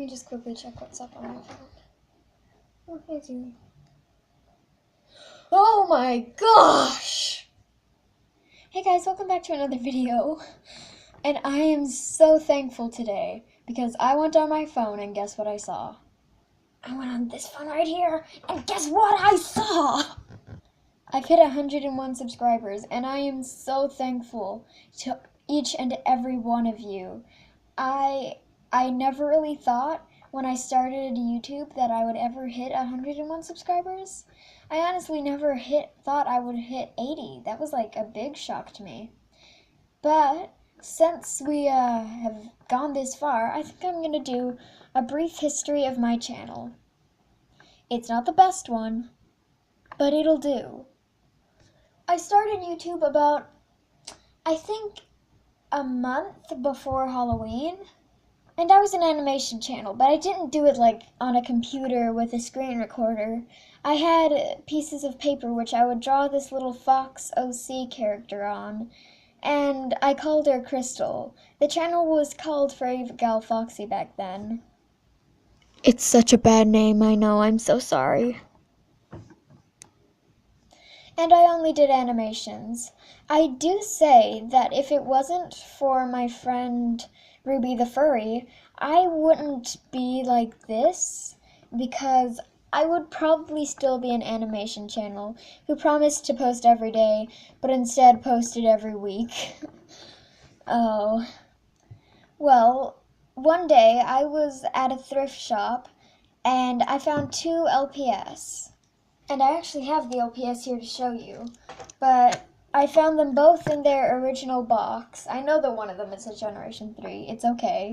me just quickly check what's up on my phone. Oh, hey, Zoom. Oh my gosh! Hey guys, welcome back to another video. And I am so thankful today because I went on my phone and guess what I saw? I went on this phone right here and guess what I saw? I've hit 101 subscribers and I am so thankful to each and every one of you. I never really thought when I started YouTube that I would ever hit 101 subscribers. I honestly never thought I would hit 80. That was like a big shock to me. But since we have gone this far, I think I'm going to do a brief history of my channel. It's not the best one, but it'll do. I started YouTube about, I think, a month before Halloween. And I was an animation channel, but I didn't do it like on a computer with a screen recorder. I had pieces of paper which I would draw this little Fox OC character on, and I called her Crystal. The channel was called Brave Gal Foxy back then. It's such a bad name, I know, I'm so sorry. And I only did animations. I do say that if it wasn't for my friend Ruby the Furry, I wouldn't be like this, because I would probably still be an animation channel who promised to post every day, but instead posted every week. Oh. Well, one day I was at a thrift shop and I found 2 LPS. And I actually have the LPS here to show you, but I found them both in their original box. I know that one of them is a Generation 3. It's okay.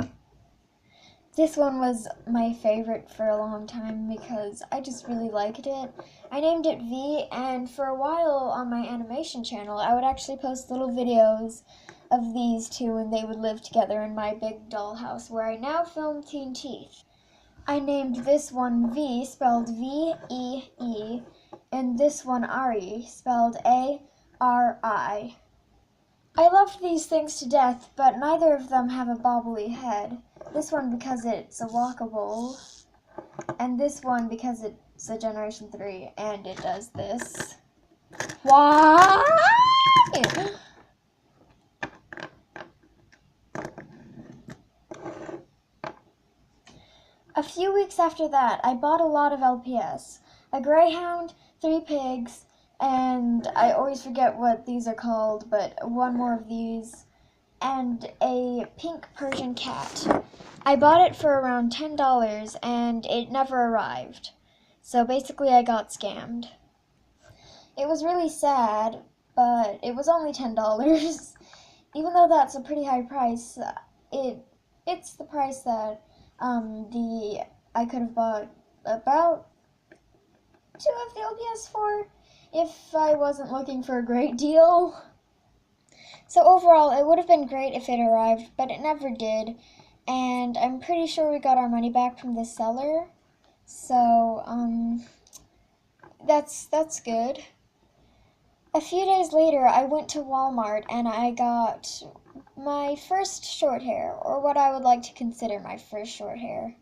This one was my favorite for a long time because I just really liked it. I named it V, and for a while on my animation channel, I would actually post little videos of these 2 and they would live together in my big dollhouse where I now film Teen Teeth. I named this one V, spelled V-E-E, and this one Ari, spelled A-R-I. I loved these things to death, but neither of them have a bobbly head. This one because it's a walkable, and this one because it's a Generation 3, and it does this. Why? A few weeks after that, I bought a lot of LPS. A greyhound, 3 pigs, and I always forget what these are called, but one more of these, and a pink Persian cat. I bought it for around $10, and it never arrived. So basically I got scammed. It was really sad, but it was only $10. Even though that's a pretty high price, it's the price that I could have bought about 2 of the LPS for if I wasn't looking for a great deal. So overall, it would have been great if it arrived, but it never did, and I'm pretty sure we got our money back from the seller. So that's good. A few days later, I went to Walmart and I got my first short hair, or what I would like to consider my first short hair.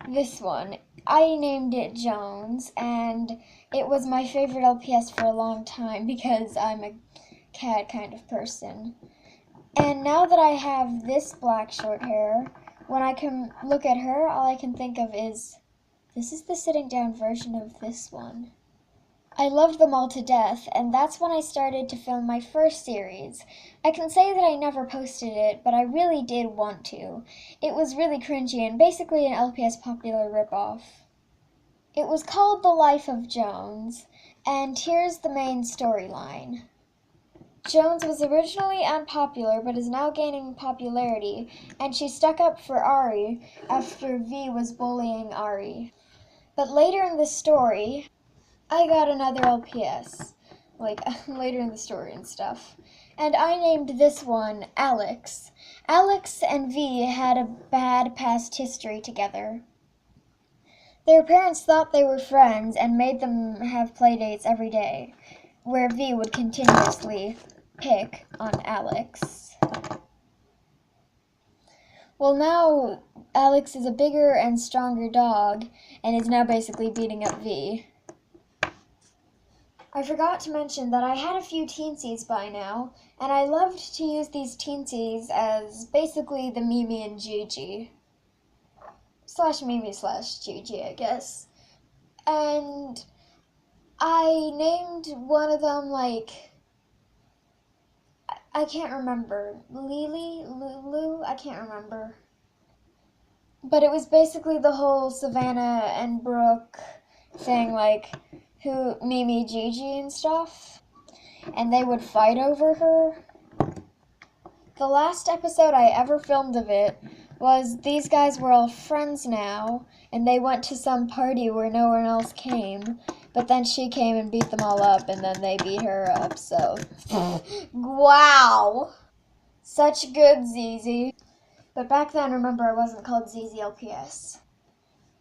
This one. I named it Jones, and it was my favorite LPS for a long time because I'm a cat kind of person. And now that I have this black short hair, when I can look at her, all I can think of is, this is the sitting down version of this one. I loved them all to death, and that's when I started to film my first series. I can say that I never posted it, but I really did want to. It was really cringy and basically an LPS Popular ripoff. It was called The Life of Jones, and here's the main storyline. Jones was originally unpopular, but is now gaining popularity, and she stuck up for Ari after V was bullying Ari. But later in the story, I got another LPS, like later in the story and stuff, and I named this one Alex. Alex and V had a bad past history together. Their parents thought they were friends and made them have playdates every day, where V would continuously pick on Alex. Well, now Alex is a bigger and stronger dog and is now basically beating up V. I forgot to mention that I had a few teensies by now, and I loved to use these teensies as basically the Mimi and Gigi. Slash Mimi slash Gigi, I guess. And I named one of them, like, I can't remember. Lily? Lulu? I can't remember. But it was basically the whole Savannah and Brooke thing, like, who, Mimi, Gigi, and stuff. And they would fight over her. The last episode I ever filmed of it was these guys were all friends now, and they went to some party where no one else came, but then she came and beat them all up, and then they beat her up, so... Wow! Such good ZZ. But back then, remember, I wasn't called ZZLPS.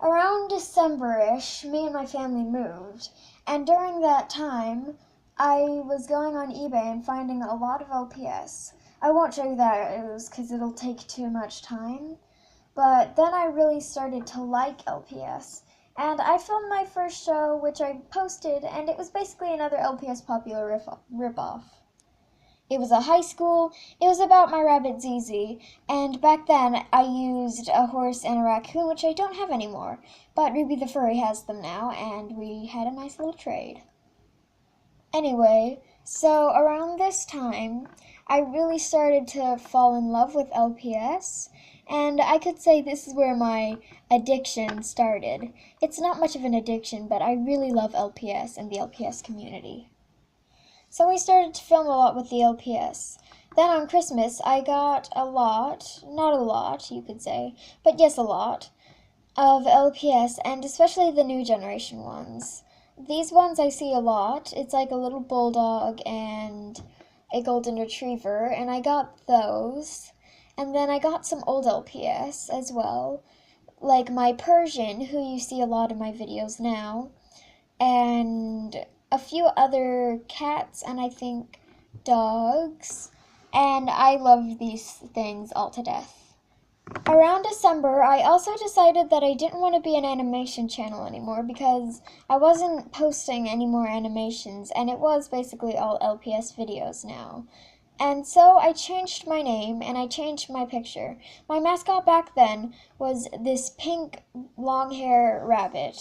Around December-ish, me and my family moved, and during that time, I was going on eBay and finding a lot of LPS. I won't show you that because it'll take too much time, but then I really started to like LPS, and I filmed my first show, which I posted, and it was basically another LPS Popular ripoff. It was a high school, it was about my rabbit ZZ, and back then I used a horse and a raccoon, which I don't have anymore, but Ruby the Furry has them now, and we had a nice little trade. Anyway, so around this time, I really started to fall in love with LPS, and I could say this is where my addiction started. It's not much of an addiction, but I really love LPS and the LPS community. So we started to film a lot with the LPS. Then on Christmas, I got a lot, not a lot, you could say, but yes, a lot, of LPS, and especially the new generation ones. These ones I see a lot. It's like a little bulldog and a golden retriever, and I got those. And then I got some old LPS as well, like my Persian, who you see a lot in my videos now, and a few other cats, and I think dogs, and I love these things all to death. Around December, I also decided that I didn't want to be an animation channel anymore because I wasn't posting any more animations, and it was basically all LPS videos now. And so I changed my name and I changed my picture. My mascot back then was this pink long hair rabbit.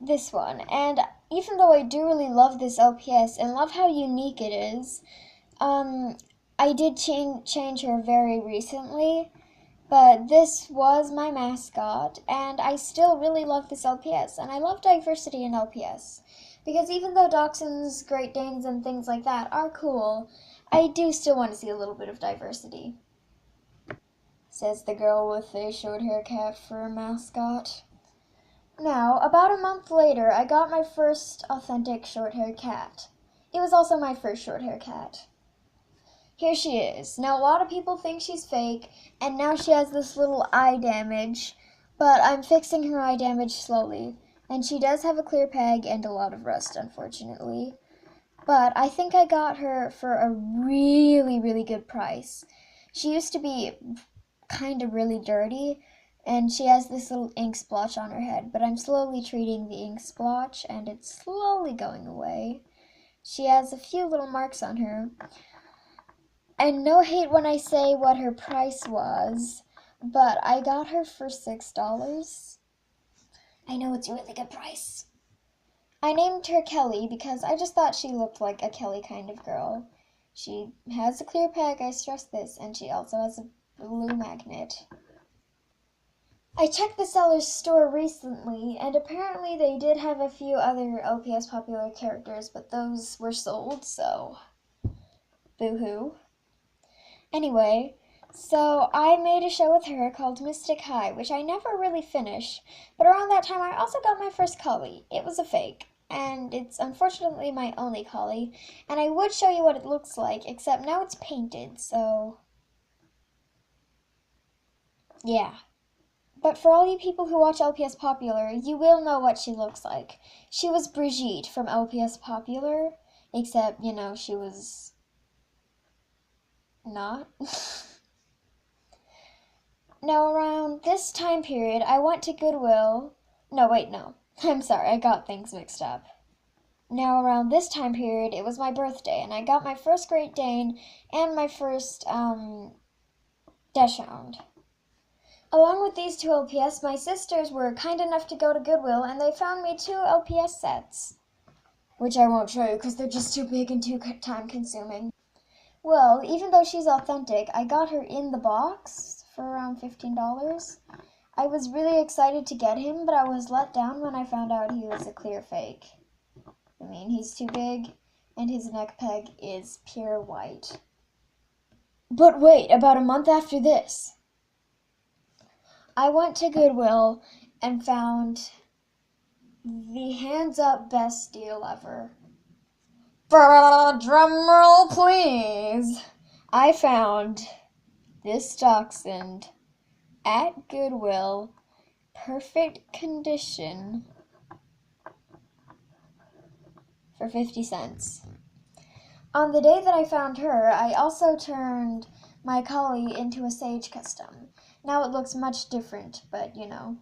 This one. And even though I do really love this LPS and love how unique it is, I did change her very recently. But this was my mascot, and I still really love this LPS, and I love diversity in LPS. Because even though Dachshunds, Great Danes, and things like that are cool, I do still want to see a little bit of diversity. Says the girl with a short hair cat for a mascot. Now, about a month later, I got my first authentic short hair cat. It was also my first short hair cat. Here she is. Now, a lot of people think she's fake, and now she has this little eye damage, but I'm fixing her eye damage slowly. And she does have a clear peg and a lot of rust, unfortunately. But I think I got her for a really, really good price. She used to be kind of really dirty, and she has this little ink splotch on her head, but I'm slowly treating the ink splotch, and it's slowly going away. She has a few little marks on her. And no hate when I say what her price was, but I got her for $6. I know it's a really good price. I named her Kelly because I just thought she looked like a Kelly kind of girl. She has a clear peg, I stress this, and she also has a blue magnet. I checked the seller's store recently, and apparently they did have a few other LPS popular characters, but those were sold, so boo-hoo. Anyway, so I made a show with her called Mystic High, which I never really finished, but around that time I also got my first collie. It was a fake, and it's unfortunately my only collie, and I would show you what it looks like, except now it's painted, so yeah. But for all you people who watch LPS Popular, you will know what she looks like. She was Brigitte from LPS Popular, except, you know, she was not. Now, around this time period, I went to Goodwill. No, wait, no. I'm sorry, I got things mixed up. Now, around this time period, it was my birthday, and I got my first Great Dane and my first, Dachshund. Along with these two LPS, my sisters were kind enough to go to Goodwill, and they found me 2 LPS sets, which I won't show you because they're just too big and too time-consuming. Well, even though she's authentic, I got her in the box for around $15. I was really excited to get him, but I was let down when I found out he was a clear fake. I mean, he's too big, and his neck peg is pure white. But wait, about a month after this, I went to Goodwill and found the hands-up best deal ever. Drumroll, please! I found this Dachshund at Goodwill, perfect condition, for 50 cents. On the day that I found her, I also turned my collie into a Sage Custom. Now it looks much different, but you know.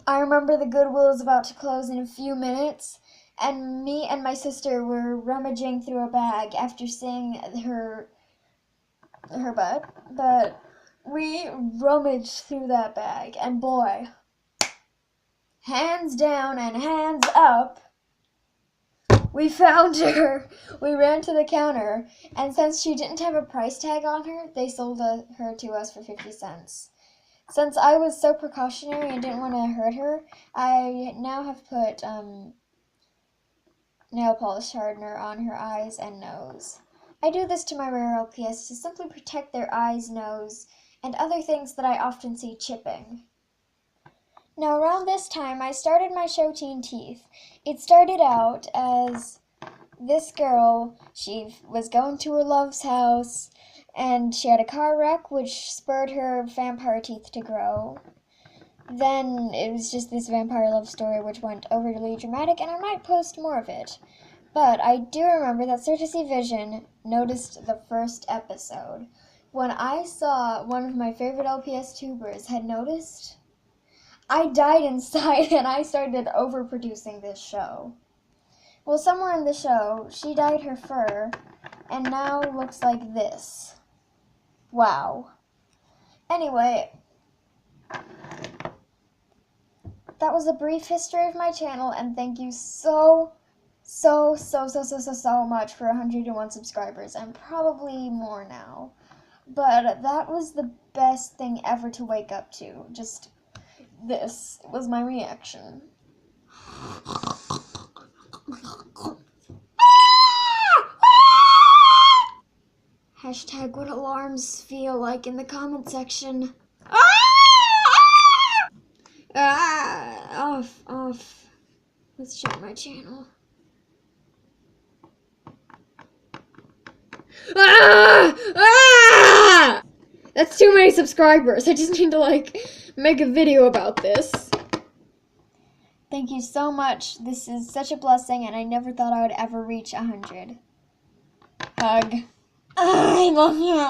I remember the Goodwill is about to close in a few minutes, and me and my sister were rummaging through a bag after seeing her butt, but we rummaged through that bag, and boy, hands down and hands up, we found her. We ran to the counter, and since she didn't have a price tag on her, they sold her to us for 50 cents. Since I was so precautionary and didn't want to hurt her, I now have put nail polish hardener on her eyes and nose. I do this to my rare LPS to simply protect their eyes, nose, and other things that I often see chipping. Now, around this time, I started my show Teen Teeth. It started out as this girl, she was going to her love's house, and she had a car wreck which spurred her vampire teeth to grow. Then it was just this vampire love story which went overly dramatic, and I might post more of it. But I do remember that Certisy Vision noticed the first episode. When I saw one of my favorite LPS tubers had noticed, I died inside and I started overproducing this show. Well, somewhere in the show, she dyed her fur and now looks like this. Wow. Anyway, that was a brief history of my channel, and thank you so much for 101 subscribers, and probably more now. But that was the best thing ever to wake up to. Just this was my reaction. Hashtag what alarms feel like in the comment section. Off. Let's check my channel. That's too many subscribers. I just need to, make a video about this. Thank you so much. This is such a blessing, and I never thought I would ever reach 100. Hug. I love you.